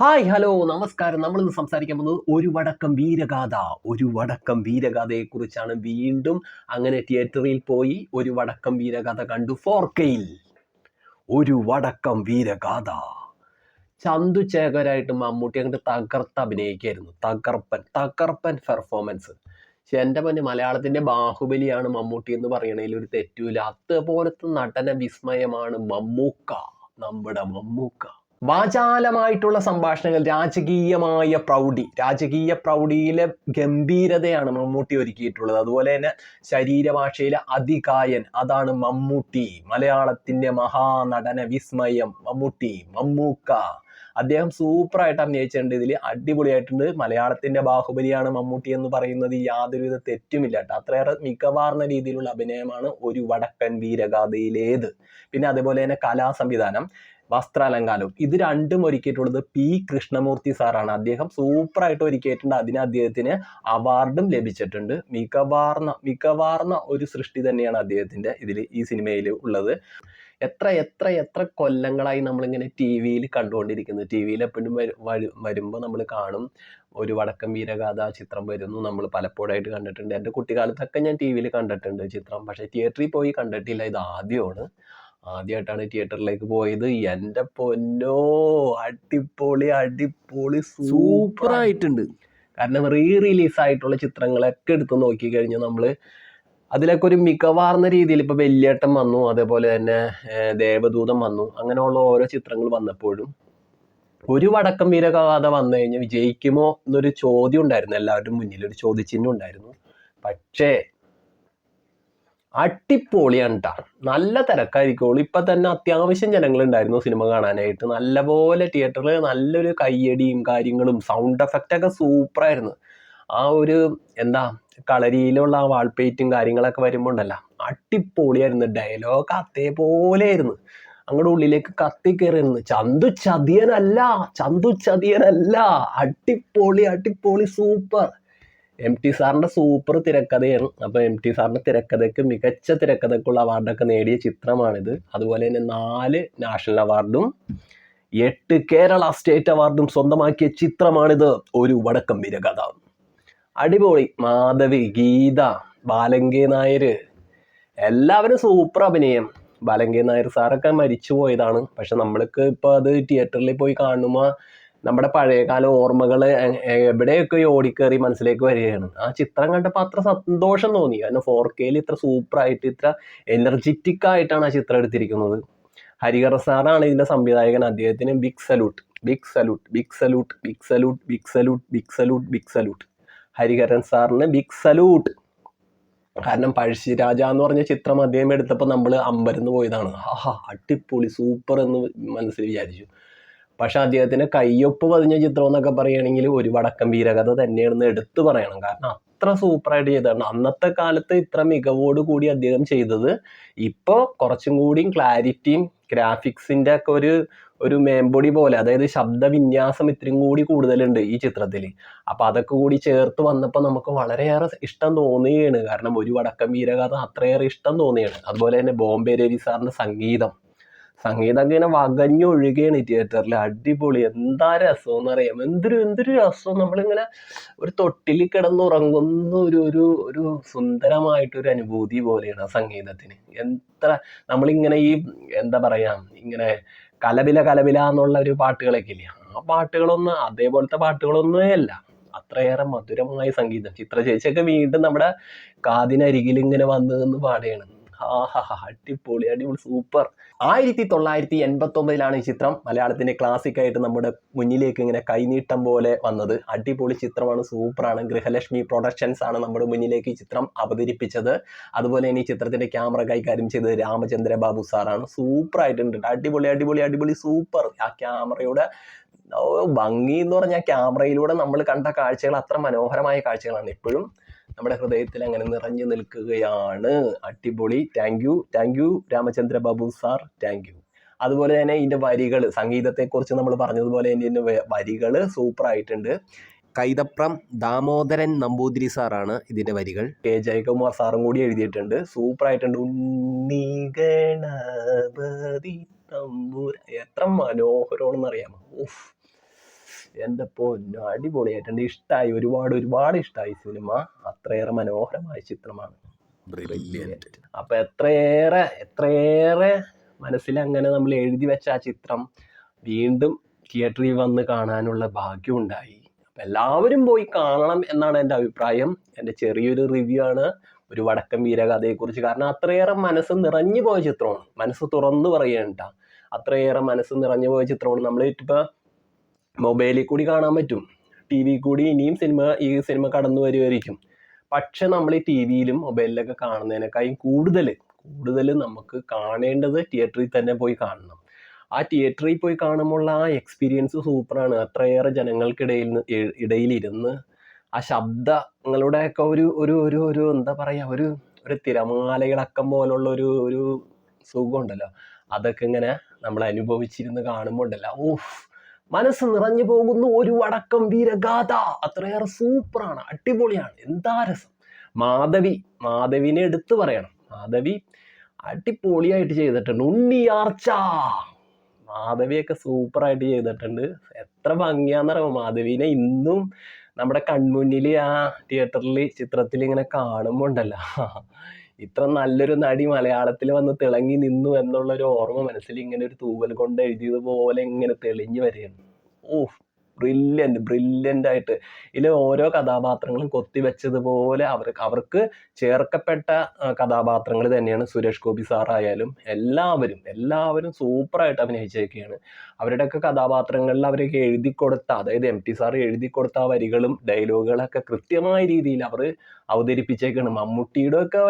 Hi hello നമസ്കാരം. നമ്മളിന്ന് സംസാരിക്കാൻ പോകുന്നത് ഒരു വടക്കം വീരഗാഥയെക്കുറിച്ചാണ്. വീണ്ടും അങ്ങനെ തിയേറ്ററിൽ പോയി ഒരു വടക്കം വീരഗാഥ കണ്ടു 4Kയിൽ. ഒരു വടക്കം വീരഗാഥ. ചന്തു ചേകരായിട്ട് മമ്മൂട്ടി അങ്ങോട്ട് തകർത്ത് അഭിനയിക്കായിരുന്നു. തകർപ്പൻ പെർഫോമൻസ്. പക്ഷെ എൻ്റെ പൊന്നെ, മലയാളത്തിന്റെ ബാഹുബലിയാണ് മമ്മൂട്ടി എന്ന് പറയണതിൽ ഒരു തെറ്റുമില്ല. അതുപോലത്തെ നടന വിസ്മയമാണ് മമ്മൂക്ക, നമ്മുടെ മമ്മൂക്ക. വാചാലമായിട്ടുള്ള സംഭാഷണങ്ങൾ, രാജകീയ പ്രൗഢിയിലെ ഗംഭീരതയാണ് മമ്മൂട്ടി ഒരുക്കിയിട്ടുള്ളത്. അതുപോലെ തന്നെ ശരീരഭാഷയിലെ അതികായൻ, അതാണ് മമ്മൂട്ടി. മലയാളത്തിന്റെ മഹാനടന വിസ്മയം മമ്മൂക്ക. അദ്ദേഹം സൂപ്പറായിട്ട് അഭിനയിച്ചിട്ടുണ്ട്. ഇതിൽ അടിപൊളിയായിട്ടുണ്ട്. മലയാളത്തിന്റെ ബാഹുബലിയാണ് മമ്മൂട്ടി എന്ന് പറയുന്നത് യാതൊരുവിധ തെറ്റുമില്ല കേട്ടോ. അത്രയേറെ മികവാർന്ന രീതിയിലുള്ള അഭിനയമാണ് ഒരു വടക്കൻ വീരഗാഥയിലേത്. പിന്നെ അതുപോലെ തന്നെ കലാസംവിധാനം, വസ്ത്രാലങ്കാരവും, ഇത് രണ്ടും ഒരുക്കിയിട്ടുള്ളത് പി കൃഷ്ണമൂർത്തി സാറാണ്. അദ്ദേഹം സൂപ്പറായിട്ട് ഒരുക്കിയിട്ടുണ്ട്. അതിന് അദ്ദേഹത്തിന് അവാർഡും ലഭിച്ചിട്ടുണ്ട്. മികവാർന്ന ഒരു സൃഷ്ടി തന്നെയാണ് അദ്ദേഹത്തിന്റെ ഈ സിനിമയിൽ ഉള്ളത്. എത്ര കൊല്ലങ്ങളായി നമ്മളിങ്ങനെ ടി വിയിൽ കണ്ടുകൊണ്ടിരിക്കുന്നത്. ടി വിയിൽ എപ്പോഴും വരുമ്പോൾ നമ്മൾ കാണും, ഒരു വടക്കം വീരഗാഥ ചിത്രം വരുന്നു. നമ്മൾ പലപ്പോഴായിട്ട് കണ്ടിട്ടുണ്ട്. എൻ്റെ കുട്ടിക്കാലത്തൊക്കെ ഞാൻ ടി വിയിൽ കണ്ടിട്ടുണ്ട് ചിത്രം. പക്ഷേ തിയേറ്ററിൽ പോയി കണ്ടിട്ടില്ല. ഇത് ആദ്യമായിട്ടാണ് തിയേറ്ററിലേക്ക് പോയത്. എൻ്റെ പൊന്നോ, അടിപൊളി സൂപ്പറായിട്ടുണ്ട്. കാരണം റിലീസായിട്ടുള്ള ചിത്രങ്ങളൊക്കെ എടുത്ത് നോക്കിക്കഴിഞ്ഞാൽ നമ്മൾ അതിലൊക്കെ ഒരു മികവാർന്ന രീതിയിൽ ഇപ്പോൾ വെള്ളിയേട്ടൻ വന്നു, അതേപോലെ തന്നെ ദേവദൂതം വന്നു, അങ്ങനെയുള്ള ഓരോ ചിത്രങ്ങൾ വന്നപ്പോഴും ഒരു വടക്കം വീരഗാഥ വന്നു കഴിഞ്ഞാൽ വിജയിക്കുമോ എന്നൊരു ചോദ്യം ഉണ്ടായിരുന്നു. എല്ലാവരുടെ മുന്നിൽ ഒരു ചോദ്യചിഹ്നം ഉണ്ടായിരുന്നു. പക്ഷേ അടിപൊളിയാണ് ട്ടാ. നല്ല തിരക്കായിരിക്കുള്ളൂ. ഇപ്പൊ തന്നെ അത്യാവശ്യം ജനങ്ങളുണ്ടായിരുന്നു സിനിമ കാണാനായിട്ട്. നല്ലപോലെ തിയേറ്ററിൽ നല്ലൊരു കയ്യടിയും കാര്യങ്ങളും സൗണ്ട് എഫക്റ്റ് ഒക്കെ സൂപ്പറായിരുന്നു. ആ ഒരു കളരിയിലുള്ള ആ വാൾപേറ്റും കാര്യങ്ങളൊക്കെ വരുമ്പോൾ ഉണ്ടല്ലോ, അടിപൊളിയായിരുന്നു. ഡയലോഗ് അതേപോലെ ആയിരുന്നു, അങ്ങോട്ട് ഉള്ളിലേക്ക് കത്തി കയറിയിരുന്നു. ചന്തു ചതിയനല്ല. അടിപൊളി സൂപ്പർ. MT സാറിന്റെ സൂപ്പർ തിരക്കഥയാണ്. അപ്പൊ MT സാറിന്റെ തിരക്കഥയ്ക്ക് മികച്ച തിരക്കഥയ്ക്കുള്ള അവാർഡൊക്കെ നേടിയ ചിത്രമാണിത്. അതുപോലെ തന്നെ 4 നാഷണൽ അവാർഡും 8 കേരള സ്റ്റേറ്റ് അവാർഡും സ്വന്തമാക്കിയ ചിത്രമാണിത്, ഒരു വടക്കം വീരഗാഥ. അടിപൊളി. മാധവി, ഗീത, ബാലങ്കേ നായർ, എല്ലാവരും സൂപ്പർ അഭിനയം. ബാലങ്കേ നായർ സാറൊക്കെ മരിച്ചു പോയതാണ്. പക്ഷെ നമ്മൾക്ക് ഇപ്പൊ അത് തിയേറ്ററിൽ പോയി കാണുമ്പോൾ നമ്മുടെ പഴയകാല ഓർമ്മകൾ എവിടെയൊക്കെ ഓടിക്കേറി മനസ്സിലേക്ക് വരികയാണ്. ആ ചിത്രം കണ്ടപ്പോൾ അത്ര സന്തോഷം തോന്നി. കാരണം 4Kയിൽ ഇത്ര സൂപ്പറായിട്ട്, ഇത്ര എനർജറ്റിക് ആയിട്ടാണ് ആ ചിത്രം എടുത്തിരിക്കുന്നത്. ഹരിഹരൻ സാറാണ് ഇതിന്റെ സംവിധായകൻ. അദ്ദേഹത്തിന് ബിഗ് സല്യൂട്ട്. ഹരിഹരൻ സാറിന് ബിഗ് സല്യൂട്ട്. കാരണം പഴശ്ശിരാജ എന്ന് പറഞ്ഞ ചിത്രം അദ്ദേഹം എടുത്തപ്പോൾ നമ്മൾ അമ്പരന്ന് പോയതാണ്. അടിപൊളി സൂപ്പർ എന്ന് മനസ്സിൽ വിചാരിച്ചു. പക്ഷെ അദ്ദേഹത്തിന് കയ്യൊപ്പ് പതിഞ്ഞ ചിത്രം എന്നൊക്കെ പറയുകയാണെങ്കിൽ ഒരു വടക്കം വീരകഥ തന്നെയാണെന്ന് എടുത്തു പറയണം. കാരണം അത്ര സൂപ്പറായിട്ട് ചെയ്തതാണ്. അന്നത്തെ കാലത്ത് ഇത്ര മികവോട് കൂടി അദ്ദേഹം ചെയ്തത് ഇപ്പോൾ കുറച്ചും കൂടിയും ക്ലാരിറ്റിയും ഗ്രാഫിക്സിന്റെ ഒക്കെ ഒരു മേമ്പൊടി പോലെ, അതായത് ശബ്ദവിന്യാസം ഇത്രയും കൂടി കൂടുതലുണ്ട് ഈ ചിത്രത്തിൽ. അപ്പൊ അതൊക്കെ കൂടി ചേർത്ത് വന്നപ്പോൾ നമുക്ക് വളരെയേറെ ഇഷ്ടം തോന്നുകയാണ്. കാരണം ഒരു വടക്കം വീരകഥ അത്രയേറെ ഇഷ്ടം തോന്നുകയാണ്. അതുപോലെ തന്നെ ബോംബെ രവി സാറിന്റെ സംഗീതം ഇങ്ങനെ വകഞ്ഞൊഴുകയാണ് തിയേറ്ററിൽ. അടിപൊളി. എന്താ രസം എന്നറിയാം. എന്തൊരു രസം. നമ്മളിങ്ങനെ ഒരു തൊട്ടിൽ കിടന്നുറങ്ങുന്ന ഒരു സുന്ദരമായിട്ടൊരു അനുഭൂതി പോലെയാണ് ആ സംഗീതത്തിന്. നമ്മളിങ്ങനെ ഇങ്ങനെ കലപില എന്നുള്ള ഒരു പാട്ടുകളൊക്കെ ഇല്ലേ, ആ പാട്ടുകളൊന്നും അതേപോലത്തെ പാട്ടുകളൊന്നും അല്ല. അത്രയേറെ മധുരമായ സംഗീതം. ചിത്ര ചേച്ചിയൊക്കെ വീണ്ടും നമ്മുടെ കാതിനരികിൽ ഇങ്ങനെ വന്ന് പാടുകയാണ്. അടിപൊളി സൂപ്പർ. 1989 ഈ ചിത്രം മലയാളത്തിന്റെ ക്ലാസിക് ആയിട്ട് നമ്മുടെ മുന്നിലേക്ക് ഇങ്ങനെ കൈനീട്ടം പോലെ വന്നത്. അടിപൊളി ചിത്രമാണ്, സൂപ്പറാണ്. ഗൃഹലക്ഷ്മി പ്രൊഡക്ഷൻസ് ആണ് നമ്മുടെ മുന്നിലേക്ക് ഈ ചിത്രം അവതരിപ്പിച്ചത്. അതുപോലെ തന്നെ ഈ ചിത്രത്തിന്റെ ക്യാമറ കൈകാര്യം ചെയ്തത് രാമചന്ദ്ര ബാബു സാറാണ്. സൂപ്പർ ആയിട്ടുണ്ട്. അടിപൊളി സൂപ്പർ. ആ ക്യാമറയുടെ ഭംഗി എന്ന് പറഞ്ഞാൽ ക്യാമറയിലൂടെ നമ്മൾ കണ്ട കാഴ്ചകൾ അത്ര മനോഹരമായ കാഴ്ചകളാണ്. എപ്പോഴും നമ്മുടെ ഹൃദയത്തിൽ അങ്ങനെ നിറഞ്ഞു നിൽക്കുകയാണ്. അടിപൊളി. Thank you Ramachandra Babu sir, thank you. അതുപോലെ തന്നെ ഇതിന്റെ വരികൾ, സംഗീതത്തെക്കുറിച്ച് നമ്മൾ പറഞ്ഞതുപോലെ തന്നെ ഇതിന്റെ വരികൾ സൂപ്പർ ആയിട്ടുണ്ട്. കൈതപ്രം ദാമോദരൻ നമ്പൂതിരി സാറാണ് ഇതിന്റെ വരികൾ. കെ ജയകുമാർ സാറും കൂടി എഴുതിയിട്ടുണ്ട്. സൂപ്പർ ആയിട്ടുണ്ട്. ഉണ്ണി ഗണപതി തമ്പുരാൻ, എത്ര മനോഹരമാണെന്ന് അറിയാമോ. എൻ്റെ പൊന്നോ അടിപൊളിയായിട്ടുണ്ട്, ഇഷ്ടമായി, ഒരുപാട് ഇഷ്ടമായി സിനിമ. അത്രയേറെ മനോഹരമായ ചിത്രമാണ് ബ്രില്യൻറ്റ്. അപ്പം എത്രയേറെ മനസ്സിൽ അങ്ങനെ നമ്മൾ എഴുതി വെച്ച ആ ചിത്രം വീണ്ടും തിയേറ്ററിൽ വന്ന് കാണാനുള്ള ഭാഗ്യം ഉണ്ടായി. അപ്പം എല്ലാവരും പോയി കാണണം എന്നാണ് എൻ്റെ അഭിപ്രായം. എൻ്റെ ചെറിയൊരു റിവ്യൂ ആണ് ഒരു വടക്കൻ വീരകഥയെക്കുറിച്ച്. കാരണം അത്രയേറെ മനസ്സ് നിറഞ്ഞു പോയ ചിത്രമാണ്, മനസ്സ് തുറന്നു പറയണ്ട, അത്രയേറെ മനസ്സ് നിറഞ്ഞു പോയ ചിത്രമാണ്. നമ്മൾ ഇപ്പോൾ മൊബൈലിൽ കൂടി കാണാൻ പറ്റും, ടി വി കൂടി ഇനിയും ഈ സിനിമ കടന്നു വരുമായിരിക്കും. പക്ഷെ നമ്മൾ ഈ ടി വിയിലും മൊബൈലിലൊക്കെ കാണുന്നതിനേക്കാളും കൂടുതൽ നമുക്ക് കാണേണ്ടത് തിയേറ്ററിൽ തന്നെ പോയി കാണണം. ആ തിയേറ്ററിൽ പോയി കാണുമ്പോൾ ആ എക്സ്പീരിയൻസ് സൂപ്പറാണ്. അത്രയേറെ ജനങ്ങൾക്കിടയിലിരുന്ന് ആ ശബ്ദങ്ങളുടെയൊക്കെ ഒരു എന്താ പറയുക, ഒരു തിരമാലയിളക്കം പോലുള്ള ഒരു സുഖമുണ്ടല്ലോ, അതൊക്കെ ഇങ്ങനെ നമ്മൾ അനുഭവിച്ചിരുന്ന് കാണുമ്പോൾ ഉണ്ടല്ലോ, ഓഫ്, മനസ്സ് നിറഞ്ഞു പോകുന്നു. ഒരു വടക്കം വീരഗാഥ അത്രയേറെ സൂപ്പറാണ്, അടിപൊളിയാണ്, എന്താ രസം. മാധവിനെ എടുത്തു പറയണം. മാധവി അടിപൊളിയായിട്ട് ചെയ്തിട്ടുണ്ട്. ഉണ്ണിയാർച്ച മാധവിയൊക്കെ സൂപ്പറായിട്ട് ചെയ്തിട്ടുണ്ട്. എത്ര ഭംഗിയാന്നറിയാമോ മാധവിനെ ഇന്നും നമ്മുടെ കൺമുന്നിൽ ആ തിയേറ്ററിൽ ചിത്രത്തിൽ ഇങ്ങനെ കാണുമ്പോൾ ഉണ്ടല്ലോ, ഇത്ര നല്ലൊരു നടി മലയാളത്തിൽ വന്ന് തിളങ്ങി നിന്നു എന്നുള്ളൊരു ഓർമ്മ മനസ്സിൽ ഇങ്ങനെ ഒരു തൂവൽ കൊണ്ട് എഴുതിയതുപോലെ ഇങ്ങനെ തെളിഞ്ഞു വരികയാണ്. ഓഹ്, ബ്രില്യൻ്റ് ആയിട്ട് ഇതിൽ ഓരോ കഥാപാത്രങ്ങളും കൊത്തിവെച്ചതുപോലെ അവർക്ക് ചേർക്കപ്പെട്ട കഥാപാത്രങ്ങൾ തന്നെയാണ്. സുരേഷ് ഗോപി സാറായാലും എല്ലാവരും സൂപ്പറായിട്ട് അഭിനയിച്ചേക്കുകയാണ്. അവരുടെയൊക്കെ കഥാപാത്രങ്ങളിൽ അവരൊക്കെ എഴുതി കൊടുത്ത, അതായത് MT സാർ എഴുതി കൊടുത്ത ആ വരികളും ഡയലോഗുകളൊക്കെ കൃത്യമായ രീതിയിൽ അവർ അവതരിപ്പിച്ചേക്കാണ്. മമ്മൂട്ടിയുടെ ഒക്കെ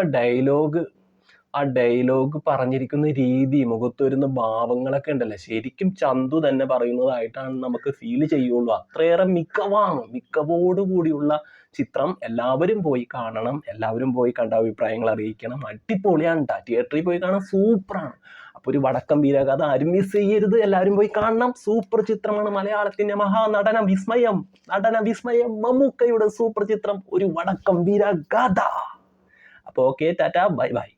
ഡയലോഗ് പറഞ്ഞിരിക്കുന്ന രീതി, മുഖത്ത് വരുന്ന ഭാവങ്ങളൊക്കെ ഉണ്ടല്ലോ, ശരിക്കും ചന്തു തന്നെ പറയുന്നതായിട്ടാണ് നമുക്ക് ഫീൽ ചെയ്യുള്ളൂ. അത്രയേറെ മികവോടുകൂടിയുള്ള ചിത്രം. എല്ലാവരും പോയി കാണണം, എല്ലാവരും പോയി കണ്ട അഭിപ്രായങ്ങൾ അറിയിക്കണം. അടിപൊളിയാണ്, തിയേറ്ററിൽ പോയി കാണാൻ സൂപ്പറാണ്. അപ്പോൾ ഒരു വടക്കം വീരകഥ ആരും മിസ് ചെയ്യരുത്, എല്ലാവരും പോയി കാണണം. സൂപ്പർ ചിത്രമാണ്, മലയാളത്തിന്റെ മഹാനടന വിസ്മയം മമ്മൂക്കയുടെ സൂപ്പർ ചിത്രം ഒരു വടക്കം വീരഗാഥ. അപ്പോൾ ഓക്കെ, ടാറ്റ, ബൈ ബൈ.